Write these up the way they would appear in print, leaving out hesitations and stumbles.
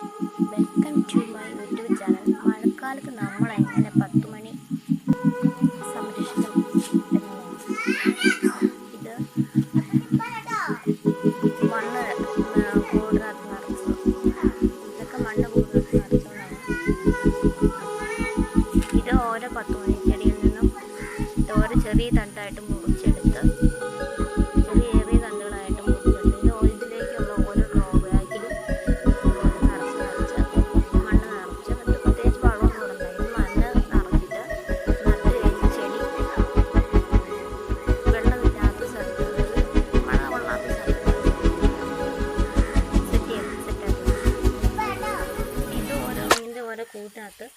Welcome to my YouTube channel. മഴക്കാലത്ത് നമ്മൾ എങ്ങനെ 10 മണി സംരക്ഷിക്കും എന്നതാണ്. ഇത് മണ്ണ് കൂടിനകത്ത് നിറച്ചത്. ഇതൊക്കെ മണ്ണ് കൂടിനകത്ത് നിറച്ചതാണ്. ഇത് ഓരോ 10 മണി ചെടിയിൽ നിന്നും ഓരോ ചെറിയ തണ്ടായിട്ട് മുറിച്ചെടുത്ത് ചെറിയ തണ്ടുകളായിട്ട് മുറിച്ചെടുത്ത് ഇതിലേക്കുള്ള ഓരോ ഡ്രോ ബാഗിലും നിറച്ച് മണ്ണ് നിറച്ച് പ്രത്യേകിച്ച് വളമൊന്നും ഇടണ്ട. ഇത് മണ്ണ് നിറച്ചിട്ട് നട്ട് കഴിഞ്ഞ് ചെടി വെള്ളമില്ലാത്ത സ്ഥലത്ത് മഴ കൊള്ളാത്ത സ്ഥലത്ത് സെറ്റാക്കി ഇതിൻ്റെ ഓരോ കൂട്ടിനകത്ത്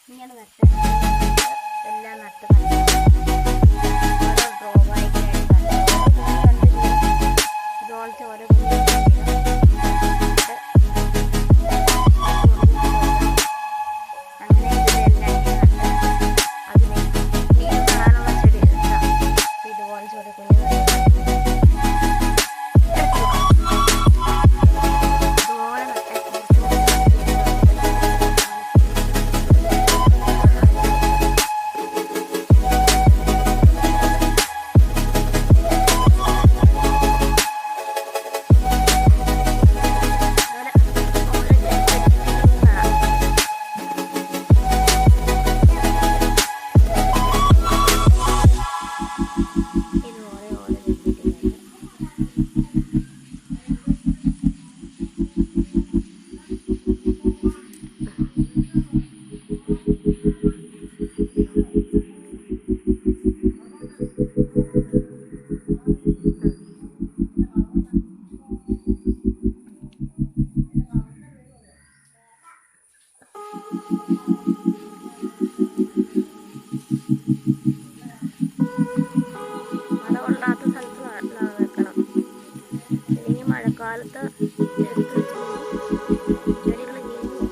ഇങ്ങനെ നട്ട് എല്ലാം നട്ട് ഓരോ ഡ്രോ വായിക്കായിട്ട് ഇതുപോലത്തെ ഓരോ അങ്ങനെ ഇതിലെല്ലാം അതിന് മീൻ കാണാനുള്ള ചെടി ഇതുപോലത്തെ ഒരു കുഞ്ഞു മഴകൊള്ളാത്ത സ്ഥലത്ത് വെക്കണം. ഇല്ലെങ്കിൽ മഴക്കാലത്ത് എടുത്ത് വെച്ചില്ലെങ്കിൽ ചെടികൾ നീങ്ങും.